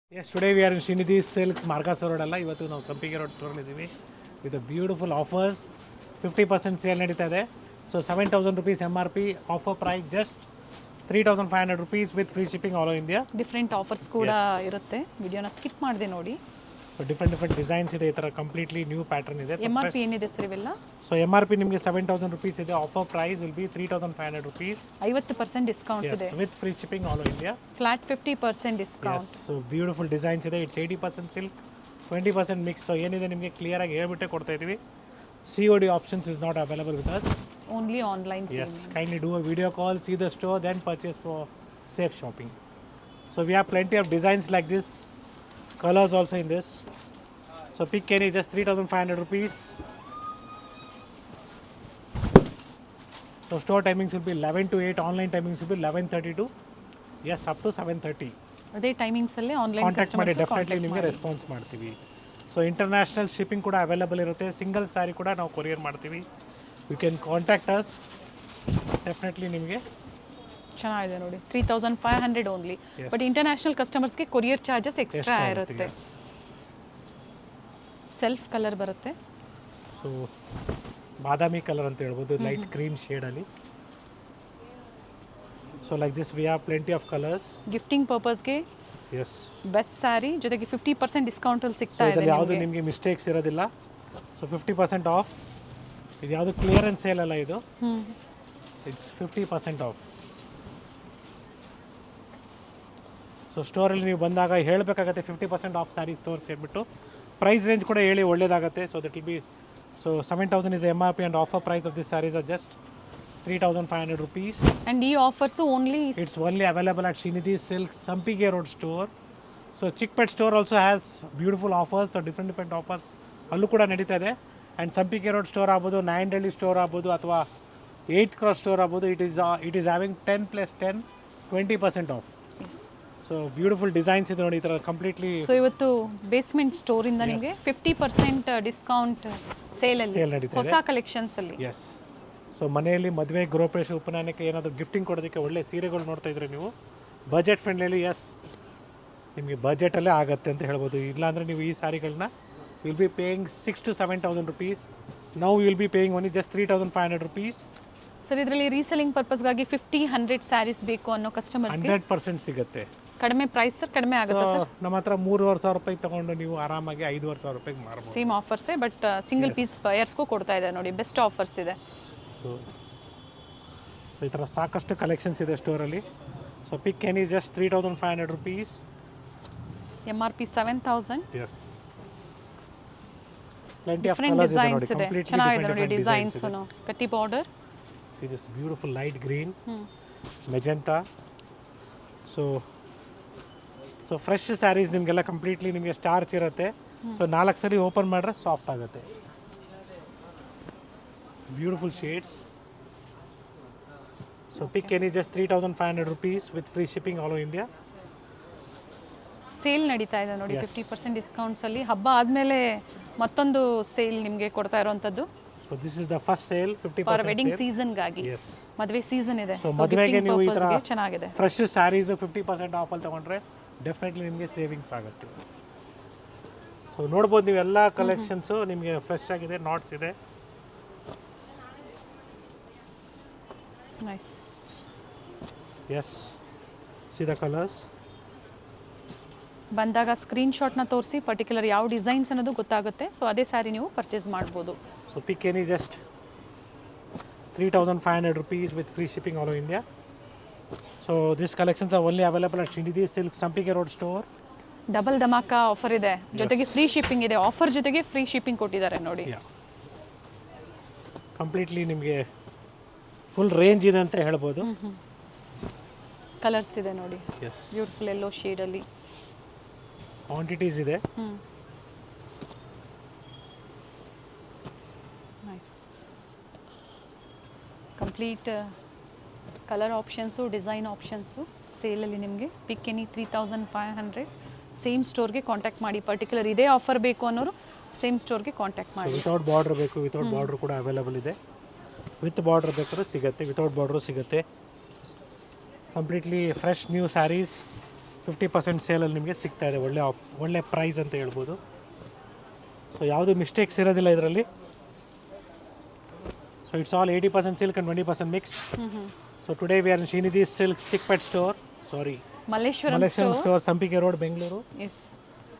Yes, today we are in Srinidhi Silks, Marcus Road ಅಲ್ಲ ಇವತ್ತು ನಾವು ಸಂಪಿಗೆ ರೋಡ್ ಸ್ಟೋರಲ್ಲಿ ಇದ್ದೀವಿ ವಿತ್ ಬ್ಯೂಟಿಫುಲ್ ಆಫರ್ಸ್ 50% ಸೇಲ್ ನಡೀತಾ ಇದೆ. So 7,000 rupees MRP, offer price just 3,500 rupees with free shipping all over India. Different offers ಕೂಡ ಇರುತ್ತೆ. ವಿಡಿಯೋನ ಸ್ಕಿಪ್ ಮಾಡಿದೆ ನೋಡಿ. ಸೊ ಡಿಫ್ರೆಂಟ್ ಡಿಸೈನ್ಸ್ ಇದೆ, ಈ ಥರ ಕಂಪ್ಲೀಟ್ಲಿ ನ್ಯೂ ಪ್ಯಾಟರ್ನ್ ಇದೆ. MRP ಏನಿದೆ ಸರ್ ಇವೆಲ್ಲ? ಸೊ MRP ನಿಮಗೆ 7,000 rupees ಇದೆ, offer price will be 3,500 rupees. 50% discounts ಇದೆ with free shipping all over India. Flat 50% discount. So beautiful designs ಇದೆ. It's 80% silk, 20% mix. ಸೊ ಏನಿದೆ ನಿಮಗೆ ಕ್ಲಿಯರ್ ಆಗಿ ಹೇಳ್ಬಿಟ್ಟೆ ಕೊಡ್ತಾ ಇದ್ದೀವಿ. COD options is not available with us. Only online. Yes, kindly do a video call, see the store, then purchase for safe shopping. So we have plenty of designs like this, colors also in this. So pick any, just 3,500 rupees. So store timings will be 11 to 8, online timings will be 11:30 to, yes, up to 7:30. ಅದೇ timings ಅಲ್ಲಿ online contact ಮಾಡಿ, customers definitely ನಿಮಗೆ response ಮಾಡ್ತೀವಿ. So international shipping ಕೂಡ available ಇರುತ್ತೆ. Single saree ಕೂಡ ನಾವು courier ಮಾಡ್ತೀವಿ. You can contact us, definitely ನಿಮಗೆ ಚೆನ್ನಾಗಿದೆ ನೋಡಿ. 3,500 ಓನ್ಲಿ. ಬಟ್ ಇಂಟರ್ನ್ಯಾಷನಲ್ ಕಸ್ಟಮರ್ಸ್ಗೆ ಕೊರಿಯರ್ ಚಾರ್ಜಸ್ ಎಕ್ಸ್ಟ್ರಾ ಇರುತ್ತೆ. ಸೆಲ್ಫ್ ಕಲರ್ ಬರುತ್ತೆ. ಸೊ ಬಾದಾಮಿ ಕಲರ್ ಅಂತ ಹೇಳ್ಬೋದು, ಲೈಟ್ ಕ್ರೀಮ್ ಶೇಡಲ್ಲಿ. So like this we have plenty of colours. Gifting ಪರ್ಪಸ್ಗೆ ಎಸ್, ಬೆಸ್ಟ್ ಸ್ಯಾರಿ, ಜೊತೆಗೆ 50% ಡಿಸ್ಕೌಂಟ್ ಅಲ್ಲಿ ಸಿಗ್ತಾ ಇದೆ. ಇದರಲ್ಲಿ ಯಾವುದು ನಿಮಗೆ ಮಿಸ್ಟೇಕ್ಸ್ ಇರೋದಿಲ್ಲ. So 50% of. ಇದು ಯಾವುದು ಕ್ಲಿಯರೆನ್ಸ್ ಸೇಲ್ ಅಲ್ಲ, ಇದು ಇಟ್ಸ್ 50% ಆಫ್. ಸೊ ಸ್ಟೋರಲ್ಲಿ ನೀವು ಬಂದಾಗ ಹೇಳಬೇಕಾಗತ್ತೆ 50% ಆಫ್ ಸ್ಯಾರೀಸ್ ತೋರಿಸಿ ಹೇಳ್ಬಿಟ್ಟು. ಪ್ರೈಸ್ ರೇಂಜ್ ಕೂಡ ಹೇಳಿ ಒಳ್ಳೇದಾಗುತ್ತೆ. So that will B, so 7,000 is MRP and offer price of this sarees are just 3,500 rupees. And ಈ offers only It's only available at Srinidhi Silk, Sampige Road store. So Chickpet store also has beautiful offers. So different offers ಅಲ್ಲೂ ಕೂಡ ನಡೀತಾ ಇದೆ. And ಸಂಪಿಗೆ road store ಆಗ್ಬೋದು, Nayandahalli store ಆಗ್ಬೋದು, ಅಥವಾ 8th Cross store ಆಗ್ಬೋದು. It is having 10+10 20% of. So beautiful designs ಇದೆ ನೋಡಿ, ಈ ಥರ ಕಂಪ್ಲೀಟ್ಲಿ. ಸೊ ಇವತ್ತು ಬೇಸ್ಮೆಂಟ್ ಸ್ಟೋರ್ ಇಂದ ನಿಮಗೆ 50% ಡಿಸ್ಕೌಂಟ್ ಸೇಲ್ ಅಲ್ಲಿ ಸೇಲ್ ನಡೀತಾ ಇದೆ. ಹೊಸ ಕಲೆಕ್ಷನ್ಸ್ ಅಲ್ಲಿ. ಎಸ್. ಸೊ ಮನೆಯಲ್ಲಿ ಮದುವೆ, ಗೃಹಪ್ರವೇಶ, ಉಪನಯನಕ್ಕೆ ಏನಾದರೂ ಗಿಫ್ಟಿಂಗ್ ಕೊಡೋದಕ್ಕೆ ಒಳ್ಳೆ ಸೀರೆಗಳು ನೋಡ್ತಾ ಇದ್ರೆ ನೀವು ಬಜೆಟ್ ಫ್ರೆಂಡ್ಲಿ. ಎಸ್, ನಿಮಗೆ ಬಜೆಟಲ್ಲೇ ಆಗುತ್ತೆ ಅಂತ ಹೇಳ್ಬೋದು. ಇಲ್ಲಾಂದರೆ ನೀವು ಈ ಸ್ಯಾರಿಗಳನ್ನ will be paying 6,000 to 7,000 rupees. Now will be paying only just 3,500 rupees. Sir ಇದರಲ್ಲಿ ರೀಸೆಲಿಂಗ್ ಪರ್ಪಸ್ಗಾಗಿ 50-100 ಸ್ಯಾರೀಸ್ ಬೇಕು ಅನ್ನೋ ಕಸ್ಟಮರ್ಸ್ಗೆ 100% ಸಿಗುತ್ತೆ. ಕಡಿಮೆ ಪ್ರೈಸ್ ಸರ್, ಕಡಿಮೆ ಆಗುತ್ತೆ ಸರ್. ನಮ್ಮ ಹತ್ರ 3,500 ರೂಪಾಯಿ ತಗೊಂಡು ನೀವು ಆರಾಮಾಗಿ 5,500 ರೂಪಾಯಿಗೆ ಮಾರ್ಬೋದು. ಸೇಮ್ ಆಫರ್ಸೇ, ಬಟ್ ಸಿಂಗಲ್ ಪೀಸ್ ಬಯರ್ಸ್ಗೂ ಕೊಡ್ತಾ ಇದೆ ನೋಡಿ. ಬೆಸ್ಟ್ ಆಫರ್ಸ್ ಇದೆ. ಸೊ ಈ ಥರ ಸಾಕಷ್ಟು ಕಲೆಕ್ಷನ್ಸ್ ಇದೆ ಸ್ಟೋರಲ್ಲಿ. So pick any, just 3,500 rupees. MRP 7,000. Yes, plenty of different colors ಇದೆ ಡಿಸೈನ್ಸ್ ನೋಡಿ, ಇದೆ. completely ಚೆನ್ನಾಗಿದೆ ನೋಡಿ different designs ಡಿಸೈನ್ಸ್. ಇದೆ. ಕಟ್ಟಿ border. See this beautiful light green, magenta. So fresh saris ನಿಮಗೆಲ್ಲ ಕಂಪ್ಲೀಟ್ಲಿ ನಿಮಗೆ ಸ್ಟಾರ್ಚ್ ಇರುತ್ತೆ. ಸೊ 4 ಸರಿ ಓಪನ್ ಮಾಡಿದ್ರೆ ಸಾಫ್ಟ್ ಆಗುತ್ತೆ. Beautiful shades. So pick any, just 3,500 rupees with free shipping all over India. Sale ನಡೀತಾ ಇದೆ ನೋಡಿ. 50% ಡಿಸ್ಕೌಂಟ್ಸ್ ಅಲ್ಲಿ ಹಬ್ಬ ಆದ್ಮೇಲೆ ಮತ್ತೊಂದು ಸೇಲ್ ನಿಮಗೆ ಕೊಡ್ತಾ ಇರುವಂತದ್ದು. So this is the first sale, 50% for wedding season ಗಾಗಿ. ಎಸ್. ಮದುವೆ ಸೀಸನ್ ಇದೆ. ಸೊ ಮದುವೆಗೆ ನೀವು ಈ ಥರ ಚೆನ್ನಾಗಿದೆ. ಫ್ರೆಶ್ ಸ್ಯಾರೀಸ್ 50% ಆಫಲ್ಲಿ ತಗೊಂಡ್ರೆ ಡೆಫಿನೆಟ್ಲಿ ನಿಮಗೆ ಸೇವಿಂಗ್ಸ್ ಆಗುತ್ತೆ. ಸೊ ನೋಡ್ಬೋದು ನೀವು ಎಲ್ಲ ಕಲೆಕ್ಷನ್ಸು ನಿಮಗೆ ಫ್ರೆಶ್ ಆಗಿದೆ, ನಾಟ್ಸ್ ಇದೆ. Nice. Yes, see the colours. ಬಂದಾಗ ಸ್ಕ್ರೀನ್ ಶಾಟ್ನ ತೋರಿಸಿ ಪರ್ಟಿಕ್ಯುಲರ್ ಯಾವ ಡಿಸೈನ್ಸ್ ಅನ್ನೋದು ಗೊತ್ತಾಗುತ್ತೆ. ಸೊ ಅದೇ ಸ್ಯಾರಿ ನೀವು ಪರ್ಚೇಸ್ ಮಾಡ್ಬೋದು. So pick any, just 3,500 rupees with free shipping all over India. So these collections are only available at Srinidhi Silk, Sampige Road store. Double dhamaka offer ಇದೆ, ಜೊತೆಗೆ ಫ್ರೀ ಶಿಪ್ಪಿಂಗ್ ಇದೆ. Offer ಜೊತೆಗೆ free shipping ಕೊಟ್ಟಿದ್ದಾರೆ ನೋಡಿ. Completely ನಿಮಗೆ full range ಇದೆ ಅಂತ ಹೇಳ್ಬೋದು. ಕಲರ್ಸ್ ಇದೆ ನೋಡಿ. ಎಸ್, ಬ್ಯೂಟಿಫುಲ್ ಎಲ್ಲೋ ಶೇಡಲ್ಲಿ ಕ್ವಾಂಟಿಟೀಸ್ ಇದೆ. Nice. Complete colour options, design options ಸೇಲಲ್ಲಿ ನಿಮಗೆ. Pick any 3,500. ಸೇಮ್ ಸ್ಟೋರ್ಗೆ ಕಾಂಟ್ಯಾಕ್ಟ್ ಮಾಡಿ. ಪರ್ಟಿಕ್ಯುಲರ್ ಇದೇ ಆಫರ್ ಬೇಕು ಅನ್ನೋರು ಸೇಮ್ ಸ್ಟೋರ್ಗೆ ಕಾಂಟ್ಯಾಕ್ಟ್ ಮಾಡಿ. ವಿತೌಟ್ ಬಾರ್ಡರ್ ಬೇಕು, ವಿತೌಟ್ ಬಾರ್ಡರ್ ಕೂಡ ಅವೈಲೇಬಲ್ ಇದೆ. ವಿತ್ ಬಾರ್ಡರ್ ಬೇಕಾದ್ರೂ ಸಿಗುತ್ತೆ, ವಿತೌಟ್ ಬಾರ್ಡ್ರು ಸಿಗುತ್ತೆ. ಕಂಪ್ಲೀಟ್ಲಿ ಫ್ರೆಶ್ ನ್ಯೂ ಸ್ಯಾರೀಸ್ 50% ಸೇಲಲ್ಲಿ ನಿಮಗೆ ಸಿಗ್ತಾ ಇದೆ. ಒಳ್ಳೆ ಪ್ರೈಸ್ ಅಂತ ಹೇಳ್ಬೋದು. ಸೊ ಯಾವುದು ಮಿಸ್ಟೇಕ್ಸ್ ಇರೋದಿಲ್ಲ ಇದರಲ್ಲಿ. So it's all 80% silk and 20% mix. So today we are in Srinidhi silk Chickpet store, Malleshwaram store, Sampige road, Bengaluru. Yes,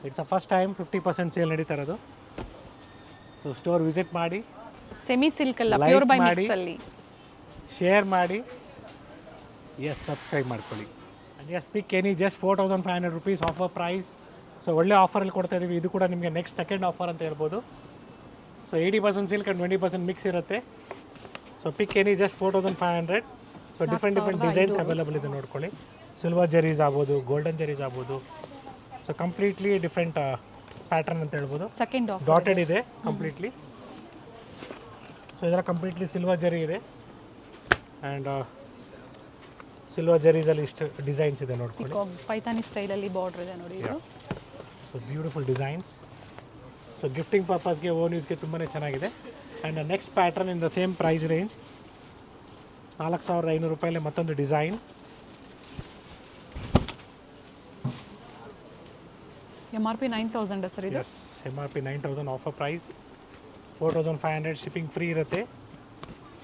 it's a first time 50% sale ನಡೀತಾ ಇರೋದು. ಸೊ ಸ್ಟೋರ್ ವಿಸಿಟ್ ಮಾಡಿ, ಸೆಮಿ ಸಿಲ್ಕ್ ಅಲ್ಲ, Like ಪ್ಯೂರ್ ಬೈ ಮಾಡಿ. Mix ಅಲ್ಲಿ. Share ಮಾಡಿ, subscribe ಮಾಡ್ಕೊಳ್ಳಿ. Yes pick any just 4500 rupees offer price. So ಒಳ್ಳೆ ಆಫರಲ್ಲಿ ಕೊಡ್ತಾ ಇದ್ದೀವಿ. ಇದು ಕೂಡ ನಿಮಗೆ ನೆಕ್ಸ್ಟ್ ಸೆಕೆಂಡ್ ಆಫರ್ ಅಂತ ಹೇಳ್ಬೋದು. ಸೊ 80% ಸಿಲ್ಕ್ ಆ್ಯಂಡ್ 20% ಮಿಕ್ಸ್ ಇರುತ್ತೆ. So pick any just 4500. So different designs available ಇದೆ ನೋಡ್ಕೊಳ್ಳಿ. ಸಿಲ್ವರ್ ಜರೀಸ್ ಆಗ್ಬೋದು, ಗೋಲ್ಡನ್ ಜರೀಸ್ ಆಗ್ಬೋದು. ಸೊ ಕಂಪ್ಲೀಟ್ಲಿ ಡಿಫ್ರೆಂಟ್ ಪ್ಯಾಟರ್ನ್ ಅಂತ ಹೇಳ್ಬೋದು. ಸೆಕೆಂಡ್ ಆಫರ್ ಡಾಟೆಡ್ ಇದೆ ಕಂಪ್ಲೀಟ್ಲಿ. ಸೊ ಇದರ ಕಂಪ್ಲೀಟ್ಲಿ ಸಿಲ್ವರ್ ಜರಿ ಇದೆ ಆ್ಯಂಡ್ ಸಿಲ್ವರ್ ಜರೀಸಲ್ಲಿ ಇಷ್ಟು ಡಿಸೈನ್ಸ್ ಇದೆ ನೋಡ್ಕೊಳ್ಳಿ. ಪೈತಾನಿ ಸ್ಟೈಲಲ್ಲಿ ಬಾರ್ಡರ್ ಇದೆ ನೋಡಿ ಇದು. So beautiful designs. So gifting ಪರ್ಪಸ್ಗೆ, ಓನ್ ಯೂಸ್ಗೆ ತುಂಬಾ ಚೆನ್ನಾಗಿದೆ. And next pattern in the same price range 4500 ರೂಪಾಯಲ್ಲಿ ಮತ್ತೊಂದು ಡಿಸೈನ್. MRP 9000 ಸರ್ ಇದು. Yes, MRP 9000 offer price. 4500 shipping free ಇರುತ್ತೆ.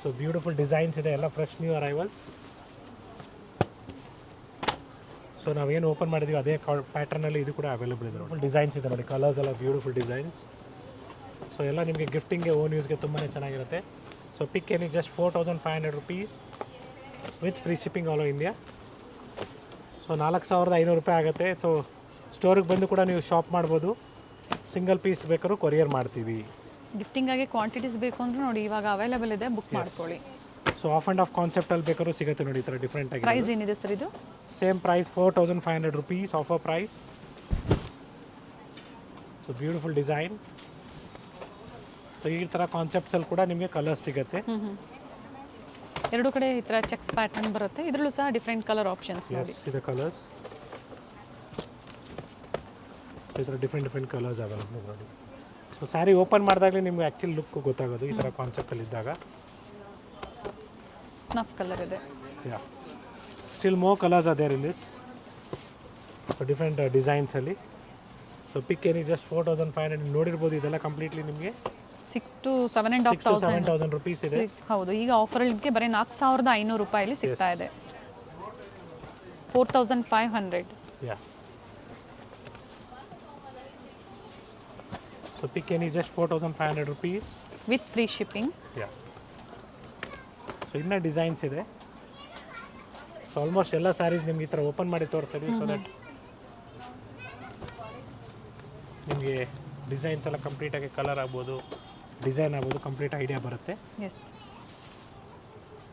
ಸೊ ಬ್ಯೂಟಿಫುಲ್ ಡಿಸೈನ್ಸ್ ಇದೆ, ಎಲ್ಲ ಫ್ರೆಶ್ ನ್ಯೂ ಅರೈವಲ್ಸ್. ಸೊ ನಾವೇನು ಓಪನ್ ಮಾಡಿದ್ದೀವಿ ಅದೇ ಪ್ಯಾಟರ್ನಲ್ಲಿ ಇದು ಕೂಡ ಅವೈಲೇಬಲ್ ಇದೆ. ಫುಲ್ ಡಿಸೈನ್ಸ್ ಇದೆ ನೋಡಿ, ಕಲರ್ಸ್ ಎಲ್ಲ ಬ್ಯೂಟಿಫುಲ್ ಡಿಸೈನ್ಸ್. ಸೊ ಎಲ್ಲ ನಿಮಗೆ ಗಿಫ್ಟಿಂಗ್ಗೆ, ಓನ್ ಯೂಸ್ಗೆ ತುಂಬಾ ಚೆನ್ನಾಗಿರುತ್ತೆ. So pick any just 4500 rupees with free shipping all over India. So 4500 ರೂಪಾಯಿ ಆಗುತ್ತೆ. ಸೊ ಸ್ಟೋರಿಗೆ ಬಂದು ಕೂಡ ನೀವು ಶಾಪ್ ಮಾಡ್ಬೋದು. ಸಿಂಗಲ್ ಪೀಸ್ ಬೇಕಾದ್ರೂ ಕೊರಿಯರ್ ಮಾಡ್ತೀವಿ. ಗಿಫ್ಟಿಂಗ್ ಆಗಿ ಕ್ವಾಂಟಿಟೀಸ್ ಬೇಕು ಅಂದ್ರೆ ನೋಡಿ ಇವಾಗ ಅವೈಲೇಬಲ್ ಇದೆ, ಬುಕ್ ಮಾಡ್ಕೊಳ್ಳಿ. ಸೊ ಆಫ್ ಆ್ಯಂಡ್ ಆಫ್ ಕಾನ್ಸೆಪ್ಟಲ್ಲಿ ಬೇಕಾದ್ರೂ ಸಿಗುತ್ತೆ ನೋಡಿ, ಈ ಥರ ಡಿಫ್ರೆಂಟ್ ಆಗಿ. ಪ್ರೈಸ್ ಏನಿದೆ ಸರ್ ಇದು? Same price 4500 rupees offer price. So beautiful design. So ಈ ಥರ ಕಾನ್ಸೆಪ್ಟ್ಸಲ್ಲಿ ಕೂಡ ನಿಮಗೆ ಕಲರ್ಸ್ ಸಿಗುತ್ತೆ. ಎರಡು ಕಡೆ ಈ ಥರ ಚೆಕ್ಸ್ ಪ್ಯಾಟರ್ನ್ ಬರುತ್ತೆ. ಇದರಲ್ಲೂ ಸಹ ಡಿಫ್ರೆಂಟ್ ಕಲರ್ ಆಪ್ಷನ್ಸ್ ನೋಡಿ. ಎಸ್, ಇದೆ ಕಲರ್ಸ್. ಈ ಥರ ಡಿಫ್ರೆಂಟ್ ಕಲರ್ಸ್ ಅವೈಲೇಬಲ್ ನೋಡಿ. ಸೊ ಸ್ಯಾರಿ ಓಪನ್ ಮಾಡಿದಾಗಲೇ ನಿಮ್ಗೆ ಆ್ಯಕ್ಚುಲಿ ಲುಕ್ ಗೊತ್ತಾಗೋದು ಈ ಥರ ಕಾನ್ಸೆಪ್ಟಲ್ಲಿ ಇದ್ದಾಗ. ಸ್ನಫ್ ಕಲರ್ ಇದೆ. Yeah, still more colours are there in this. So different ಡಿಸೈನ್ಸಲ್ಲಿ. ಸೊ ಪಿಕ್ ಎನಿ ಜಸ್ಟ್ 4500 ನೋಡಿರ್ಬೋದು. ಇದೆಲ್ಲ ಕಂಪ್ಲೀಟ್ಲಿ ನಿಮಗೆ 6 to 7,500 7,000 ರುಪೀಸ್ ಇದೆ. ಹೌದು, ಈಗ ಆಫರಲ್ಲಿ ನಿಮಗೆ ಬರೀ 4500 ರೂಪಾಯಲ್ಲಿ ಸಿಗ್ತಾ ಇದೆ. 4500. Yeah, so pick any just 4500 rupees with free shipping. Yeah. So ಇನ್ನೂ ಡಿಸೈನ್ಸ್ ಇದೆ. ಸೊ ಆಲ್ಮೋಸ್ಟ್ ಎಲ್ಲ ಸ್ಯಾರೀಸ್ ನಿಮ್ಗೆ ಈ ಥರ ಓಪನ್ ಮಾಡಿ ತೋರಿಸ್ತೀವಿ. ಸೊ ದಟ್ ನಿಮಗೆ ಡಿಸೈನ್ಸ್ ಎಲ್ಲ ಕಂಪ್ಲೀಟಾಗಿ ಕಲರ್ ಆಗ್ಬೋದು, ಡಿಸೈನ್ ಆಗ್ಬೋದು, ಕಂಪ್ಲೀಟ್ ಐಡಿಯಾ ಬರುತ್ತೆ. Yes.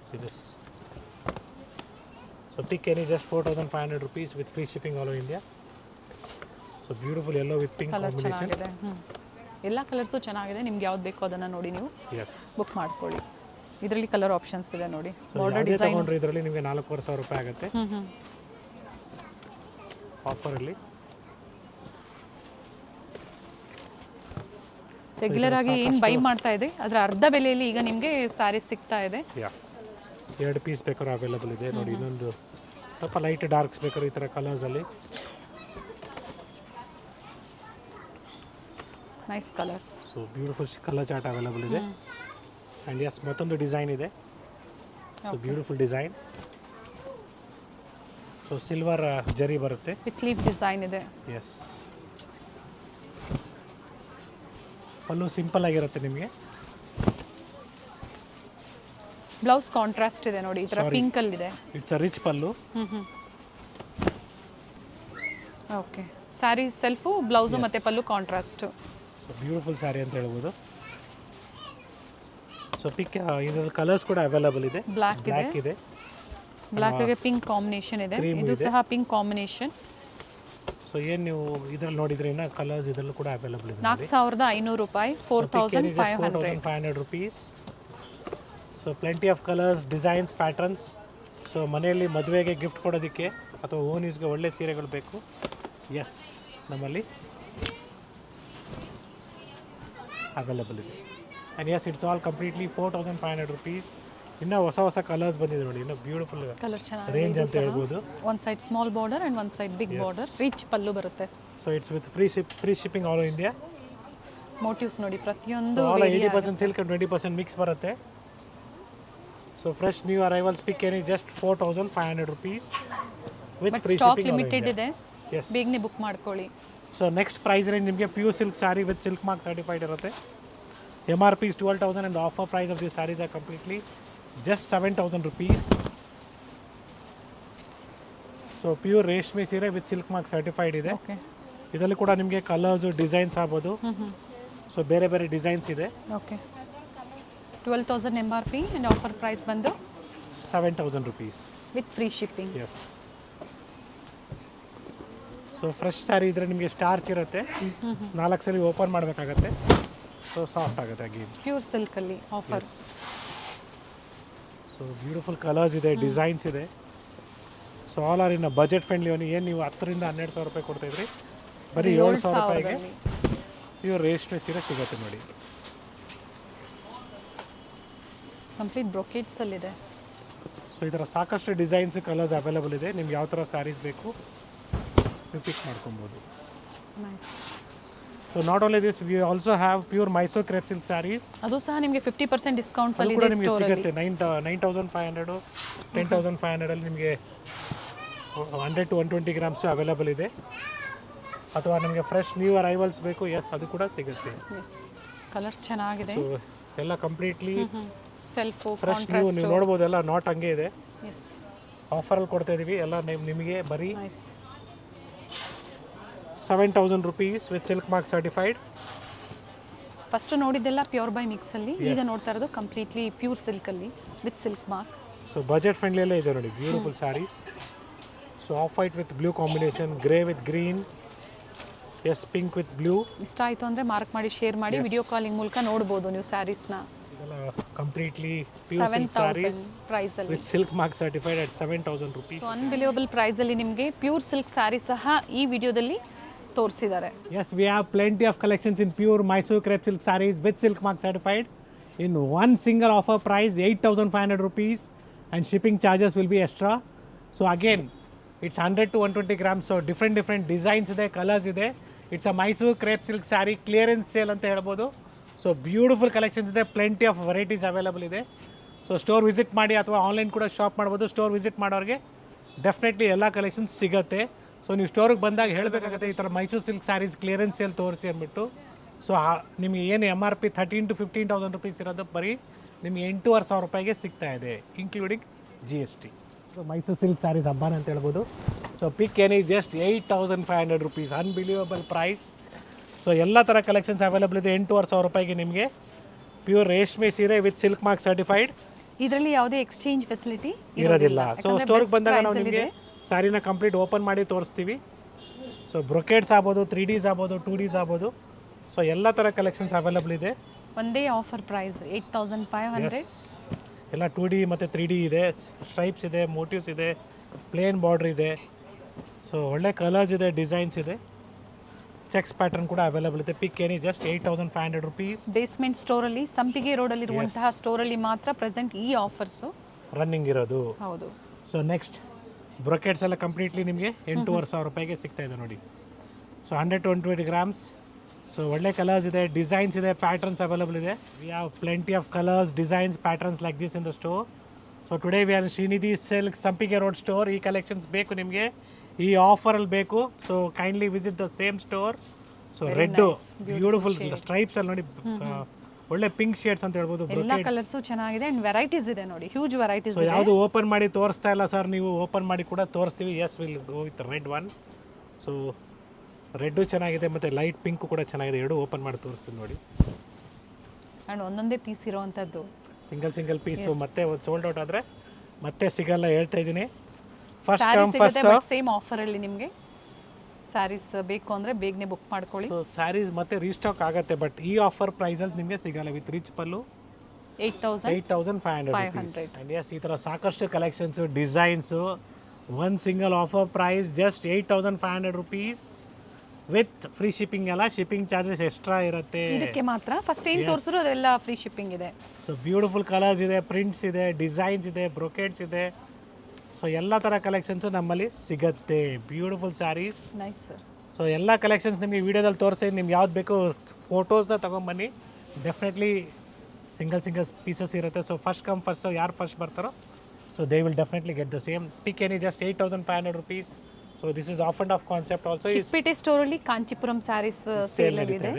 So this. So pick any just 4500 rupees with free shipping all over India. So beautiful yellow with pink colour combination. ಚೆನ್ನಾಗಿದೆ. ಎಲ್ಲ ಕಲರ್ಸು ಚೆನ್ನಾಗಿದೆ. ನಿಮ್ಗೆ ಯಾವ್ದು ಬೇಕೋ ಅದನ್ನು ನೋಡಿ ನೀವು ಎಸ್, ಬುಕ್ ಮಾಡ್ಕೊಳ್ಳಿ. ಇದರಲ್ಲಿ ಕಲರ್ ಆಪ್ಷನ್ಸ್ ಇದೆ ನೋಡಿ. ಬಾರ್ಡರ್ ಯಾವುದೇ ಡಿಸೈನ್ ತೊಗೊಂಡ್ರೆ ಇದರಲ್ಲಿ ನಿಮಗೆ 4500 ರೂಪಾಯಿ ಆಗುತ್ತೆ ಆಫರಲ್ಲಿ. ರೆಗ್ಯುಲರ್ ಆಗಿ ಏನು ಬೈ ಮಾಡ್ತಾ ಇದೆ ಅದರ ಅರ್ಧ ಬೆಲೆಯಲ್ಲಿ ಈಗ ನಿಮಗೆ ಸ್ಯಾರೀಸ್ ಸಿಗ್ತಾ ಇದೆ. ಯಾ, 2 ಪೀಸ್ ಬೇಕಾದ್ರೂ ಅವೈಲೇಬಲ್ ಇದೆ ನೋಡಿ. ಇನ್ನೊಂದು ಸ್ವಲ್ಪ ಲೈಟ್ ಡಾರ್ಕ್ಸ್ ಬೇಕಾದ್ರೂ ಈ ಥರ ಕಲರ್ಸಲ್ಲಿ. Nice colours. So beautiful colour chart available ಇದೆ. ಆ್ಯಂಡ್ ಎಸ್, ಮತ್ತೊಂದು ಡಿಸೈನ್ ಇದೆ. So beautiful design. So silver zari ಬರುತ್ತೆ. ವಿತ್ ಲೀಫ್ ಡಿಸೈನ್ ಇದೆ. ಎಸ್, ಪಲ್ಲು ಸಿಂಪಲ್ ಆಗಿರುತ್ತೆ ನಿಮಗೆ. ಬ್ಲೌಸ್ ಕಾಂಟ್ರಾಸ್ಟ್ ಇದೆ ನೋಡಿ, ಈ ಥರ ಪಿಂಕ್ ಅಲ್ಲಿ ಇದೆ. It's a rich pallu. Okay, sari self, blouse ಮತ್ತು ಪಲ್ಲು ಕಾಂಟ್ರಾಸ್ಟ್. ಸೊ ಬ್ಯೂಟಿಫುಲ್ ಸ್ಯಾರಿ ಅಂತ ಹೇಳ್ಬೋದು. ಸೊ ಪಿಕ್ ಇದರಲ್ಲಿ ಕಲರ್ಸ್ ಕೂಡ ಅವೈಲೇಬಲ್ ಇದೆ. ಬ್ಲ್ಯಾಕ್ ಇದೆ, ಬ್ಲ್ಯಾಕ್ಗೆ ಪಿಂಕ್ ಕಾಂಬಿನೇಷನ್ ಇದೆ. ಇದು ಸಹ ಪಿಂಕ್ ಕಾಂಬಿನೇಷನ್. ಸೊ ಏನು ನೀವು ಇದರಲ್ಲಿ ನೋಡಿದ್ರೆ ಇನ್ನು ಕಲರ್ಸ್ ಇದರಲ್ಲೂ ಕೂಡ ಅವೈಲೇಬಲ್ ಇದೆ. 4500 ರೂಪಾಯಿ. 4500 rupees. So plenty of colours, designs, patterns. So ಮನೆಯಲ್ಲಿ ಮದುವೆಗೆ ಗಿಫ್ಟ್ ಕೊಡೋದಕ್ಕೆ ಅಥವಾ ಓನ್ ಯೂಸ್ಗೆ ಒಳ್ಳೆ ಸೀರೆಗಳು ಬೇಕು. ಎಸ್, ನಮ್ಮಲ್ಲಿ ಅವೈಲೇಬಲ್ ಇದೆ. And yes, it's all completely 4500 rupees ಇನ್ನು ಹೊಸ ಹೊಸ ಕಲರ್ಸ್ ಬಂದಿದೆ ನೋಡಿ, ಇನ್ನು ಬ್ಯೂಟಿಫುಲ್ ಕಲರ್ ಚೆನ್ನಾಗಿದೆ. ರೇಂಜ್ ಅಂತ ಹೇಳ್ಬೋದು. ಒಂದು ಸೈಡ್ ಸ್ಮಾಲ್ ಬಾರ್ಡರ್ ಆ್ಯಂಡ್ ಒಂದು ಸೈಡ್ ಬಿಗ್ ಬಾರ್ಡರ್, ರಿಚ್ ಪಲ್ಲು ಬರುತ್ತೆ. So it's with free shipping all over India. Motives ನೋಡಿ ಪ್ರತಿಯೊಂದು ಆಲ್ 80% ಸಿಲ್ಕ್ ಅಂಡ್ 20% ಮಿಕ್ಸ್ ಬರುತ್ತೆ. So fresh new arrivals pick any just 4500 rupees with but free stock shipping. Limited ಇದೆ, S. ಬೇಗನೆ book ಮಾಡ್ಕೊಳ್ಳಿ. So next price range ನಿಮಗೆ pure silk sari with silk mark certified ಇರುತ್ತೆ. MRP is 12,000 and the offer price of these sarees are completely just 7,000 rupees. So pure ರೇಷ್ಮೆ ಸೀರೆ with silk mark certified ಇದೆ. Okay ಇದರಲ್ಲಿ ಕೂಡ ನಿಮಗೆ colours designs ಆಗ್ಬೋದು. So ಬೇರೆ ಬೇರೆ ಡಿಸೈನ್ಸ್ ಇದೆ. Okay 12,000 MRP and offer price ಬಂದು 7,000 rupees. With free shipping. Yes. So fresh saree ಇದ್ರೆ ನಿಮಗೆ ಸ್ಟಾರ್ಚ್ ಇರುತ್ತೆ, 4 ಸಲ ಓಪನ್ ಮಾಡಬೇಕಾಗತ್ತೆ. ಸೊ ಸಾಫ್ಟ್ ಆಗುತ್ತೆ ಅಗೇನ್. ಪ್ಯೂರ್ ಸಿಲ್ಕಲ್ಲಿ ಆಫರ್. ಸೊ ಬ್ಯೂಟಿಫುಲ್ ಕಲರ್ಸ್ ಇದೆ, ಡಿಸೈನ್ಸ್ ಇದೆ. So all are in budget friendly. ಏನು ನೀವು 10,000 to 12,000 ರೂಪಾಯಿ ಕೊಡ್ತಾಯಿದ್ರಿ, ಬರೀ 7,000 ರೂಪಾಯಿಗೆ ಪ್ಯೂರ್ ರೇಷ್ಮೆ ಸೀರೆ ಸಿಗುತ್ತೆ ನೋಡಿ. ಕಂಪ್ಲೀಟ್ ಬ್ರೊಕೇಟ್ಸಲ್ಲಿದೆ. ಸೊ ಈ ಥರ ಸಾಕಷ್ಟು ಡಿಸೈನ್ಸ್ ಕಲರ್ಸ್ ಅವೈಲೇಬಲ್ ಇದೆ. ನಿಮ್ಗೆ ಯಾವ ಥರ ಸ್ಯಾರೀಸ್ ಬೇಕು ನೀವು ಪಿಕ್ ಮಾಡ್ಕೊಬೋದು. Nice. So not only this, we also have pure Mysore crepe silk saris. ಅದು ಸಹ ನಿಮಗೆ 50% ಡಿಸ್ಕೌಂಟ್ಸ್ ಅದು ಅಲ್ಲಿ ಕೂಡ ಇದೆ ನಿಮಗೆ ಸ್ಟೋರಲ್ಲಿ. ಸಿಗುತ್ತೆ. 9,500 10,500 ಅಲ್ಲಿ ನಿಮಗೆ 100 to 120 grams ಅವೈಲೇಬಲ್ ಇದೆ. ಅಥವಾ ನಿಮಗೆ ಫ್ರೆಶ್ ನ್ಯೂ ಅರೈವಲ್ಸ್ ಬೇಕು, ಎಸ್ ಅದು ಕೂಡ ಸಿಗುತ್ತೆ. ಎಸ್, ಕಲರ್ಸ್ ಚೆನ್ನಾಗಿದೆ. ಸೊ ಎಲ್ಲ ಕಂಪ್ಲೀಟ್ಲಿ ಸೆಲ್ಫು ಫ್ರೆಶ್ ನೀವು ನೋಡ್ಬೋದು, ಎಲ್ಲ ನಾಟ್ ಹಂಗೆ ಇದೆ. ಎಸ್, ಆಫರಲ್ಲಿ ಕೊಡ್ತಾ ಇದೀವಿ ಎಲ್ಲ ನಿಮಗೆ ಬರೀ nice. 7,000 rupees with silk mark certified. First ನೋಡಿದ್ದೆಲ್ಲ ಪ್ಯೂರ್ ಬೈ ಮಿಕ್ಸಲ್ಲಿ, ಈಗ ನೋಡ್ತಾ ಇರೋದು ಕಂಪ್ಲೀಟ್ಲಿ ಪ್ಯೂರ್ ಸಿಲ್ಕಲ್ಲಿ with silk mark. So budget ಫ್ರೆಂಡ್ಲಿಯಲ್ಲೇ ಇದೆ ನೋಡಿ, beautiful sarees. So off white with blue combination, grey with green, yes pink with blue. ಇಷ್ಟ ಆಯಿತು ಅಂದರೆ ಮಾರ್ಕ್ ಮಾಡಿ, ಶೇರ್ ಮಾಡಿ, ವಿಡಿಯೋ ಕಾಲಿಂಗ್ ಮೂಲಕ ನೋಡ್ಬೋದು ನೀವು ಸ್ಯಾರೀಸ್ನ. ಇದೆಲ್ಲ ಕಂಪ್ಲೀಟ್ಲಿ ಪ್ಯೂರ್ ಸಿಲ್ಕ್ 7,000 ಸ್ಯಾರೀಸ್ ಪ್ರೈಸಲ್ಲಿ. With silk mark certified at 7,000 rupees. So unbelievable ಪ್ರೈಸಲ್ಲಿ ನಿಮಗೆ ಪ್ಯೂರ್ ಸಿಲ್ಕ್ ಸ್ಯಾರಿ ಸಹ ಈ ವಿಡಿಯೋದಲ್ಲಿ ತೋರಿಸಿದ್ದಾರೆ. Yes, we have plenty of collections in pure Mysore crepe silk sarees with silk mark certified in one single offer price 8,500 rupees, and shipping charges will be extra. So again, it's 100 to 120 grams, so different designs ಇದೆ, colors ಇದೆ. It's a Mysore crepe silk saree clearance sale ಅಂತ ಹೇಳ್ಬೋದು. So beautiful collections ಇದೆ, plenty of varieties available ಇದೆ. So store visit ಮಾಡಿ ಅಥವಾ online ಕೂಡ shop ಮಾಡ್ಬೋದು. ಸ್ಟೋರ್ ವಿಸಿಟ್ ಮಾಡೋರಿಗೆ ಡೆಫಿನೆಟ್ಲಿ ಎಲ್ಲ ಕಲೆಕ್ಷನ್ಸ್ ಸಿಗುತ್ತೆ. ಸೊ ನೀವು ಸ್ಟೋರಿಗೆ ಬಂದಾಗ ಹೇಳಬೇಕಾಗುತ್ತೆ ಈ ಥರ Mysore silk saris clearance sale ತೋರಿಸಿ ಅಂದ್ಬಿಟ್ಟು. ಸೊ ನಿಮಗೆ ಏನು MRP 13,000 to 15,000 rupees ಇರೋದು ಬರೀ ನಿಮಗೆ 8,500 ರೂಪಾಯಿಗೆ ಸಿಗ್ತಾ ಇದೆ, including GST. So Mysore silk saris ಹಬ್ಬನ ಅಂತ ಹೇಳ್ಬೋದು. So pick any just 8,500 rupees, unbelievable price. So ಎಲ್ಲ ಥರ ಕಲೆಕ್ಷನ್ಸ್ ಅವೈಲೇಬಲ್ ಇದೆ. 8,500 ರೂಪಾಯಿಗೆ ನಿಮಗೆ ಪ್ಯೂರ್ ರೇಷ್ಮೆ ಸೀರೆ ವಿತ್ ಸಿಲ್ಕ್ ಮಾರ್ಕ್ ಸರ್ಟಿಫೈಡ್. ಇದರಲ್ಲಿ ಯಾವುದೇ ಎಕ್ಸ್ಚೇಂಜ್ ಫೆಸಿಲಿಟಿ ಇರೋದಿಲ್ಲ. ಸೊ ಸ್ಟೋರ್ಗೆ ಬಂದಾಗ ನಾವು ನಿಮಗೆ ಸ್ಯಾರಿನ ಕಂಪ್ಲೀಟ್ ಓಪನ್ ಮಾಡಿ ತೋರಿಸ್ತೀವಿ. ಸೊ ಬ್ರೊಕೇಡ್ಸ್ ಆಗ್ಬೋದು, 3Ds ಆಗ್ಬೋದು, 2Ds ಆಗ್ಬೋದು. ಸೊ ಎಲ್ಲ ಥರ ಕಲೆಕ್ಷನ್ಸ್ ಅವೈಲೇಬಲ್ ಇದೆ. ಒಂದೇ ಆಫರ್ ಪ್ರೈಸ್ 8,500. ಎಲ್ಲ 2D ಮತ್ತು 3D ಇದೆ, ಸ್ಟ್ರೈಪ್ಸ್ ಇದೆ, ಮೋಟಿವ್ಸ್ ಇದೆ, ಪ್ಲೇನ್ ಬಾರ್ಡ್ರ್ ಇದೆ. ಸೊ ಒಳ್ಳೆ ಕಲರ್ಸ್ ಇದೆ, ಡಿಸೈನ್ಸ್ ಇದೆ, ಚೆಕ್ಸ್ ಪ್ಯಾಟರ್ನ್ ಕೂಡ ಅವೈಲೇಬಲ್ ಇದೆ. ಪಿಕ್ ಏನಿ ಜಸ್ಟ್ 8,500 rupees. ಬೇಸ್ಮೆಂಟ್ ಸ್ಟೋರಲ್ಲಿ, ಸಂಪಿಗೆ ರೋಡಲ್ಲಿರುವಂತಹ ಸ್ಟೋರಲ್ಲಿ ಮಾತ್ರ ಪ್ರೆಸೆಂಟ್ ಈ ಆಫರ್ಸು ರನ್ನಿಂಗ್ ಇರೋದು. ಹೌದು. ಸೊ ನೆಕ್ಸ್ಟ್ ಬ್ರೊಕೆಟ್ಸ್ ಎಲ್ಲ ಕಂಪ್ಲೀಟ್ಲಿ ನಿಮಗೆ 8,500 ರೂಪಾಯಿಗೆ ಸಿಗ್ತಾ ಇದೆ ನೋಡಿ. So 100 to 120 grams. ಸೊ ಒಳ್ಳೆ ಕಲರ್ಸ್ ಇದೆ, ಡಿಸೈನ್ಸ್ ಇದೆ, ಪ್ಯಾಟರ್ನ್ಸ್ ಅವೈಲೇಬಲ್ ಇದೆ. We have plenty of colours, designs, patterns like this in the store. So today we are Srinidhi silk Sampige road store. ಈ ಕಲೆಕ್ಷನ್ಸ್ ಬೇಕು ನಿಮಗೆ, ಈ ಆಫರಲ್ಲಿ ಬೇಕು. So kindly visit the same store. So red beautiful stripes ಅಲ್ಲಿ ನೋಡಿ, ಒಳ್ಳೆ ಪಿಂಕ್ ಶೇಡ್ಸ್ ಅಂತ ಹೇಳ್ಬೋದು. ಎಲ್ಲ ಕಲರ್ಸು ಚೆನ್ನಾಗಿದೆ ಅಂಡ್ ವೆರೈಟೀಸ್ ಇದೆ ನೋಡಿ, ಹ್ಯೂಜ್ ವೆರೈಟೀಸ್ ಸೊ ಇದೆ. ಯಾವುದು ಓಪನ್ ಮಾಡಿ ತೋರಿಸ್ತಾ ಇಲ್ಲ ಸರ್, ನೀವು ಓಪನ್ ಮಾಡಿ ಕೂಡ ತೋರಿಸ್ತೀವಿ. Yes, will go with red one. So red ಚೆನ್ನಾಗಿದೆ ಮತ್ತು ಲೈಟ್ ಪಿಂಕು ಕೂಡ ಚೆನ್ನಾಗಿದೆ. ಎರಡು ಓಪನ್ ಮಾಡಿ ತೋರಿಸ್ತೀನಿ ನೋಡಿ. ಅಂಡ್ ಒಂದೊಂದೇ ಪೀಸ್ ಇರೋವಂಥದ್ದು, ಸಿಂಗಲ್ ಪೀಸು. ಮತ್ತೆ ಸೋಲ್ಡ್ ಔಟ್ ಆದರೆ ಮತ್ತೆ ಸಿಗಲ್ಲ, ಹೇಳ್ತಾ ಇದ್ದೀನಿ. First come first serve. Same ಆಫರಲ್ಲಿ ನಿಮಗೆ ಸ್ಯಾರೀಸ್ ಬೇಕು ಅಂದರೆ ಬೇಗನೆ ಬುಕ್ ಮಾಡ್ಕೊಳ್ಳಿ. ಸೊ ಸ್ಯಾರೀಸ್ ಮತ್ತೆ ರೀಸ್ಟಾಕ್ ಆಗುತ್ತೆ, ಬಟ್ ಈ ಆಫರ್ ಪ್ರೈಸಲ್ಲಿ ನಿಮಗೆ ಸಿಗಲ್ಲ. With rich pallu 8,500. And yes, ಈ ಥರ ಸಾಕಷ್ಟು collections, designs. One single offer price just 8,500 rupees with free shipping ಅಲ್ಲ, ಶಿಪ್ಪಿಂಗ್ ಚಾರ್ಜಸ್ ಎಕ್ಸ್ಟ್ರಾ ಇರುತ್ತೆ. ಇದಕ್ಕೆ ಮಾತ್ರ ಫಸ್ಟ್ ಏನು ತೋರಿಸಿದ್ರು ಅದೆಲ್ಲ ಫ್ರೀ ಶಿಪ್ಪಿಂಗ್ ಇದೆ. ಸೊ ಬ್ಯೂಟಿಫುಲ್ ಕಲರ್ಸ್ ಇದೆ, ಪ್ರಿಂಟ್ಸ್ ಇದೆ, ಡಿಸೈನ್ಸ್ ಇದೆ, ಬ್ರೊಕೆಟ್ಸ್ ಇದೆ. ಸೊ ಎಲ್ಲ ಥರ ಕಲೆಕ್ಷನ್ಸು ನಮ್ಮಲ್ಲಿ ಸಿಗತ್ತೆ. Beautiful saris. Nice sir. So ಎಲ್ಲ ಕಲೆಕ್ಷನ್ಸ್ ನಿಮಗೆ ವೀಡಿಯೋದಲ್ಲಿ ತೋರಿಸಿ, ನಿಮ್ಗೆ ಯಾವ್ದು ಬೇಕು ಫೋಟೋಸ್ನ ತೊಗೊಂಬನ್ನಿ. ಡೆಫಿನೆಟ್ಲಿ ಸಿಂಗಲ್ ಪೀಸಸ್ ಇರುತ್ತೆ. ಸೊ ಫಸ್ಟ್ ಕಮ್ ಫಸ್ಟ್, ಯಾರು ಫಸ್ಟ್ ಬರ್ತಾರೋ so they will definitely get the same. Pick any just 8,500 rupees. So this is off and off concept also. Chickpete ಸ್ಟೋರಲ್ಲಿ ಕಾಂಚಿಪುರಂ ಸ್ಯಾರೀಸ್ ಸೇಲ್ ಇದೆ.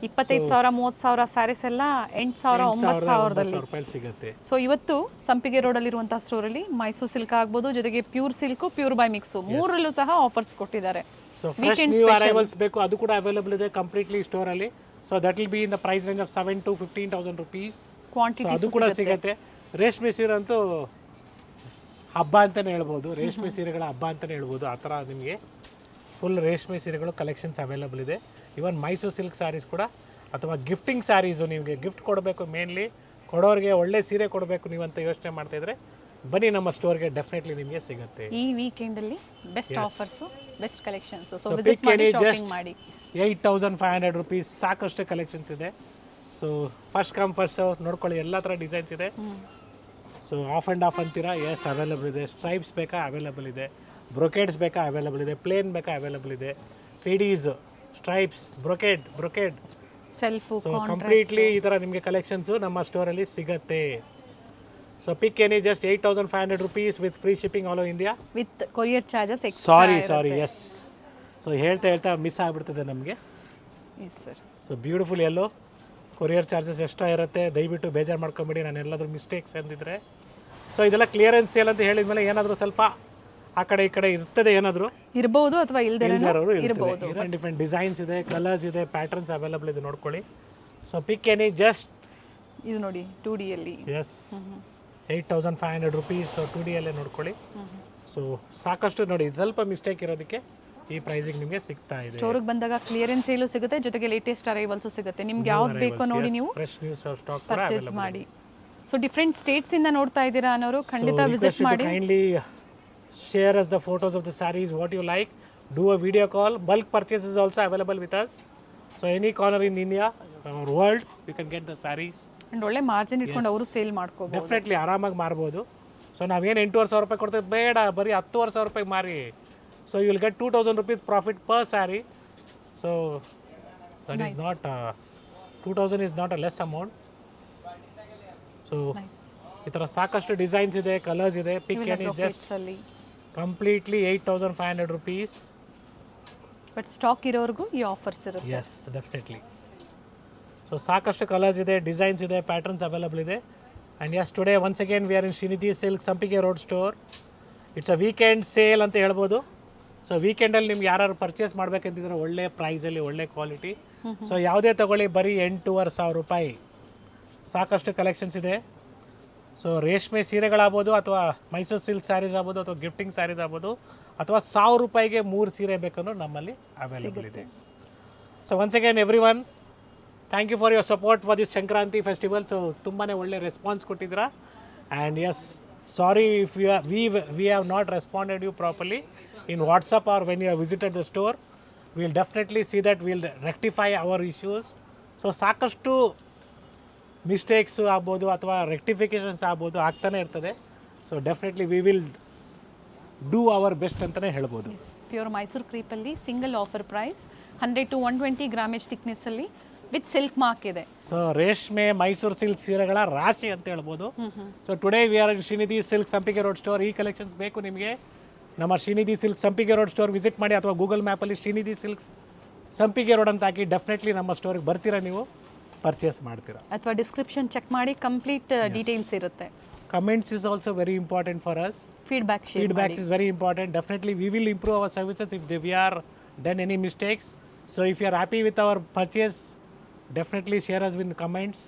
25,000 30,000 ಸ್ಯಾರೀಸ್ ಎಲ್ಲ 8,000 9,000ದಲ್ಲಿ ರೂಪಾಯಿ ಸಿಗುತ್ತೆ. ಸೊ ಇವತ್ತು ಸಂಪಿಗೆ ರೋಡಲ್ಲಿರುವಂಥ ಸ್ಟೋರಲ್ಲಿ ಮೈಸೂರು ಸಿಲ್ಕ್ ಆಗ್ಬೋದು, ಜೊತೆಗೆ pure silk, pure by mix ಮೂರಲ್ಲೂ ಸಹ ಆಫರ್ಸ್ ಕೊಟ್ಟಿದ್ದಾರೆ. ಸೊ ಫ್ರೆಶ್ ನ್ಯೂ ಅರೈವಲ್ಸ್ ಬೇಕು, ಅದು ಕೂಡ ಅವೈಲೇಬಲ್ ಇದೆ ಕಂಪ್ಲೀಟ್ಲಿ ಸ್ಟೋರಲ್ಲಿ. So that will be in the price range of 7,000 to 15,000 rupees. Quantity ಅದು ಕೂಡ ಸಿಗುತ್ತೆ. ರೇಷ್ಮೆ ಸೀರೆ ಅಂತೂ ಹಬ್ಬ ಅಂತಲೇ ಹೇಳ್ಬೋದು, ರೇಷ್ಮೆ ಸೀರೆಗಳ ಹಬ್ಬ ಅಂತಲೇ ಹೇಳ್ಬೋದು. ಆ ಥರ ನಿಮಗೆ ಫುಲ್ ರೇಷ್ಮೆ ಸೀರೆಗಳು ಕಲೆಕ್ಷನ್ಸ್ ಅವೈಲೇಬಲ್ ಇದೆ. ಇವನ್ ಮೈಸೂರು ಸಿಲ್ಕ್ ಸ್ಯಾರೀಸ್ ಕೂಡ, ಅಥವಾ ಗಿಫ್ಟಿಂಗ್ ಸ್ಯಾರೀಸು, ನಿಮಗೆ ಗಿಫ್ಟ್ ಕೊಡಬೇಕು, ಮೇನ್ಲಿ ಕೊಡೋರಿಗೆ ಒಳ್ಳೆ ಸೀರೆ ಕೊಡಬೇಕು ನೀವಂತ ಯೋಚನೆ ಮಾಡ್ತಾಯಿದ್ರೆ ಬನ್ನಿ ನಮ್ಮ ಸ್ಟೋರ್ಗೆ, ಡೆಫಿನೆಟ್ಲಿ ನಿಮಗೆ ಸಿಗುತ್ತೆ. ಈ ವೀಕೆಂಡಲ್ಲಿ best offers, best collections. So visit ಮಾಡಿ, ಶಾಪಿಂಗ್ ಮಾಡಿ. 8,500 rupees ಸಾಕಷ್ಟು ಕಲೆಕ್ಷನ್ಸ್ ಇದೆ. ಸೊ ಫಸ್ಟ್ ಕಮ್ ಫಸ್ಟ್ ನೋಡ್ಕೊಳ್ಳಿ, ಎಲ್ಲ ಥರ ಡಿಸೈನ್ಸ್ ಇದೆ. ಸೊ ಆಫ್ ಆ್ಯಂಡ್ ಆಫ್ ಅಂತೀರಾ, ಎಸ್ ಅವೈಲೇಬಲ್ ಇದೆ. ಸ್ಟ್ರೈಪ್ಸ್ ಬೇಕಾ ಅವೈಲೇಬಲ್ ಇದೆ, ಬ್ರೊಕೆಟ್ಸ್ ಬೇಕಾ ಅವೈಲೇಬಲ್ ಇದೆ, ಪ್ಲೇನ್ ಬೇಕಾ ಅವೈಲೇಬಲ್ ಇದೆ, 3Ds, stripes, brocade self. So completely ಈ ಥರ ನಿಮಗೆ ಕಲೆಕ್ಷನ್ಸು ನಮ್ಮ ಸ್ಟೋರಲ್ಲಿ ಸಿಗತ್ತೆ. So pick any just 8,500 rupees with free shipping all over India with courier charges extra. Sorry yes. So ಹೇಳ್ತಾ ಮಿಸ್ ಆಗಿಬಿಡ್ತದೆ ನಮಗೆ. Yes sir. ಸೊ ಬ್ಯೂಟಿಫುಲ್ ಎಲ್ಲೋ ಕೊರಿಯರ್ ಚಾರ್ಜಸ್ ಎಕ್ಸ್ಟ್ರಾ ಇರುತ್ತೆ. ದಯವಿಟ್ಟು ಬೇಜಾರು ಮಾಡ್ಕೊಂಬಿಡಿ ನಾನು ಎಲ್ಲಾದರೂ ಮಿಸ್ಟೇಕ್ಸ್ ಅಂದಿದ್ರೆ. ಸೊ ಇದೆಲ್ಲ ಕ್ಲಿಯರೆನ್ಸ್ ಸೇಲ್ ಅಂತ ಹೇಳಿದ್ಮೇಲೆ ಏನಾದರೂ ಸ್ವಲ್ಪ ಆ ಕಡೆ ಈ ಕಡೆ ಇರ್ತದೆ, ಏನಾದರೂ ಇರ್ಬೋದು ಅಥವಾ ಇಲ್ದಿರೋರು ಇರ್ಬೋದು. ಡಿಫ್ರೆಂಟ್ ಡಿಸೈನ್ಸ್ ಇದೆ, ಕಲರ್ಸ್ ಇದೆ, ಪ್ಯಾಟರ್ನ್ಸ್ ಅವೈಲೇಬಲ್ ಇದೆ, ನೋಡ್ಕೊಳ್ಳಿ. ಸೊ ಪಿಕ್ ಎನಿ ಜಸ್ಟ್ ಇದು ನೋಡಿ 2D ಅಲ್ಲಿ. S 8,500 rupees. ಸೊ 2D ಅಲ್ಲೇ ನೋಡ್ಕೊಳ್ಳಿ. ಸೊ ಸಾಕಷ್ಟು ನೋಡಿ, ಸ್ವಲ್ಪ ಮಿಸ್ಟೇಕ್ ಇರೋದಕ್ಕೆ ಈ ಪ್ರೈಸಿಗೆ ನಿಮಗೆ ಸಿಗ್ತಾ ಇದೆ. ಸ್ಟೋರಿಗೆ ಬಂದಾಗ ಕ್ಲಿಯರೆನ್ಸ್ ಸೇಲು ಸಿಗುತ್ತೆ, ಜೊತೆಗೆ ಲೇಟೆಸ್ಟ್ ಅರೈವಲ್ಸು ಸಿಗುತ್ತೆ. ನಿಮ್ಗೆ ಯಾವ್ದು ಬೇಕೋ ನೋಡಿ ನೀವು ಫ್ರೆಶ್ ನ್ಯೂಸ್ ಸ್ಟಾಕ್ ಪರ್ಚೇಸ್ ಮಾಡಿ. ಸೊ ಡಿಫ್ರೆಂಟ್ ಸ್ಟೇಟ್ಸ್ ಇಂದ ನೋಡ್ತಾ ಇದ್ದೀರಾ ಅನ್ನೋರು ಖಂಡಿತ ವಿಸಿಟ್ ಮಾಡಿ. Kindly share us the photos of the saris what you like. Do a video call. Bulk purchase is also available with us. So any corner in India or world you can get the saris. And ಒಳ್ಳೆ margin ಇಟ್ಕೊಂಡು ಅವರು sale ಮಾಡ್ಕೋಬಹುದು. Definitely ಆರಾಮಾಗಿ ಮಾರ್ಬೋದು. So ನಾವೇನು 8,500 ರೂಪಾಯಿ ಕೊಡ್ತೇವೆ, ಬೇಡ ಬರೀ 10,500 ರೂಪಾಯಿ ಮಾರಿ. So you will get 2,000 rupees profit per saree. So that is not 2,000 is not a less amount. So ಈ ಥರ ಸಾಕಷ್ಟು ಡಿಸೈನ್ಸ್ ಇದೆ, ಕಲರ್ಸ್ ಇದೆ. Pick any just completely 8,500 rupees. But stock ಇರೋರ್ಗೂ ಈ ಆಫರ್ಸ್ ಇರುತ್ತೆ. Yes definitely. ಸೊ ಸಾಕಷ್ಟು colours ಇದೆ, ಡಿಸೈನ್ಸ್ ಇದೆ, ಪ್ಯಾಟರ್ನ್ಸ್ ಅವೈಲೇಬಲ್ ಇದೆ. And yes today once again we are in Srinidhi silk, Sampige road store. It's a weekend sale ಅಂತ ಹೇಳ್ಬೋದು. ಸೊ ವೀಕೆಂಡಲ್ಲಿ ನಿಮ್ಗೆ ಯಾರು ಪರ್ಚೇಸ್ ಮಾಡ್ಬೇಕಂತಿದ್ರೆ ಒಳ್ಳೆ ಪ್ರೈಸಲ್ಲಿ ಒಳ್ಳೆ ಕ್ವಾಲಿಟಿ. ಸೊ ಯಾವುದೇ ತೊಗೊಳ್ಳಿ ಬರೀ 8,500 ರೂಪಾಯಿ. ಸಾಕಷ್ಟು ಕಲೆಕ್ಷನ್ಸ್ ಇದೆ. ಸೊ ರೇಷ್ಮೆ ಸೀರೆಗಳಾಗ್ಬೋದು, ಅಥವಾ ಮೈಸೂರು ಸಿಲ್ಕ್ ಸ್ಯಾರೀಸ್ ಆಗ್ಬೋದು, ಅಥವಾ ಗಿಫ್ಟಿಂಗ್ ಸ್ಯಾರೀಸ್ ಆಗ್ಬೋದು, ಅಥವಾ 1,000 ರೂಪಾಯಿಗೆ 3 ಸೀರೆ ಬೇಕಂದ್ರೂ ನಮ್ಮಲ್ಲಿ ಅವೈಲೇಬಲ್ ಇದೆ. So once again every one, thank you for your support for this Sankranti festival. So ತುಂಬಾ ಒಳ್ಳೆ ರೆಸ್ಪಾನ್ಸ್ ಕೊಟ್ಟಿದ್ದೀರಾ. And yes sorry if we have not responded you properly in WhatsApp or when you have visited the store. We will definitely see that, we will rectify our issues. So ಸಾಕಷ್ಟು mistakes ಆಗ್ಬೋದು ಅಥವಾ rectifications ಆಗ್ಬೋದು, ಆಗ್ತಾನೆ ಇರ್ತದೆ. So definitely we will do our best ಅಂತಲೇ ಹೇಳ್ಬೋದು. Pure Mysuru ಕ್ರೀಪಲ್ಲಿ single offer price 100 to 120 grammage ಥಿಕ್ನೆಸ್ಸಲ್ಲಿ ವಿತ್ ಸಿಲ್ಕ್ ಮಾರ್ಕ್ ಇದೆ. ಸೊ ರೇಷ್ಮೆ ಮೈಸೂರು ಸಿಲ್ಕ್ ಸೀರೆಗಳ ರಾಶಿ ಅಂತ ಹೇಳ್ಬೋದು. So today we are in Srinidhi silk, Sampige road store. ಈ ಕಲೆಕ್ಷನ್ಸ್ ಬೇಕು ನಿಮಗೆ, ನಮ್ಮ Srinidhi silk Sampige road store visit ಮಾಡಿ, ಅಥವಾ ಗೂಗಲ್ ಮ್ಯಾಪಲ್ಲಿ ಶ್ರೀನಿಧಿ ಸಿಲ್ಕ್ಸ್ ಸಂಪಿಗೆ ರೋಡ್ ಅಂತ ಹಾಕಿ ಡೆಫಿನೆಟ್ಲಿ ನಮ್ಮ ಸ್ಟೋರಿಗೆ ಬರ್ತೀರಾ, ನೀವು ಪರ್ಚೇಸ್ ಮಾಡ್ತೀರಾ. ಅಥವಾ ಡಿಸ್ಕ್ರಿಪ್ಷನ್ ಚೆಕ್ ಮಾಡಿ, ಕಂಪ್ಲೀಟ್ ಡೀಟೇಲ್ಸ್ ಇರುತ್ತೆ. Comments is also very important for us. Feedback is very important. Definitely we will improve our services if we are done any mistakes. So if you are happy with our purchase, definitely share us win comments.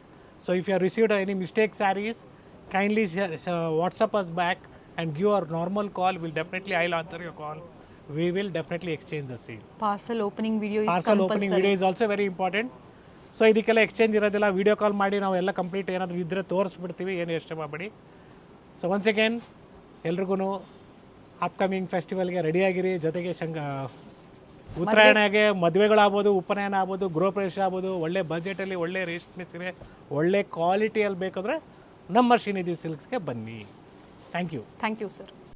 So if you are received any mistake saris, kindly WhatsApp us back and give our normal call. I'll answer your call. We will definitely exchange the sale. Parcel opening video is also very important. So ಇದಕ್ಕೆಲ್ಲ exchange ಇರೋದಿಲ್ಲ. Video call ಮಾಡಿ ನಾವು ಎಲ್ಲ complete ಏನಾದರೂ ಇದ್ದರೆ ತೋರಿಸ್ಬಿಡ್ತೀವಿ, ಏನು ಯೋಚನೆ ಮಾಡಬೇಡಿ. ಸೊ ಒನ್ಸ್ ಅಗೇನ್ ಎಲ್ರಿಗೂ ಅಪ್ಕಮಿಂಗ್ ಫೆಸ್ಟಿವಲ್ಗೆ ರೆಡಿಯಾಗಿರಿ. ಜೊತೆಗೆ ಉತ್ತರಾಯಣಗೆ ಮದುವೆಗಳಾಗ್ಬೋದು, ಉಪನಯನ ಆಗ್ಬೋದು, ಗೃಹ ಪ್ರವೇಶ ಆಗ್ಬೋದು, ಒಳ್ಳೆ ಬಜೆಟಲ್ಲಿ ಒಳ್ಳೆ ರೇಷ್ಮೆ ಸೀರೆ ಒಳ್ಳೆ ಕ್ವಾಲಿಟಿಯಲ್ಲಿ ಬೇಕಾದರೆ ನಮ್ಮ ಶ್ರೀನಿಧಿ ಸಿಲ್ಕ್ಸ್ಗೆ ಬನ್ನಿ. Thank you. Thank you sir.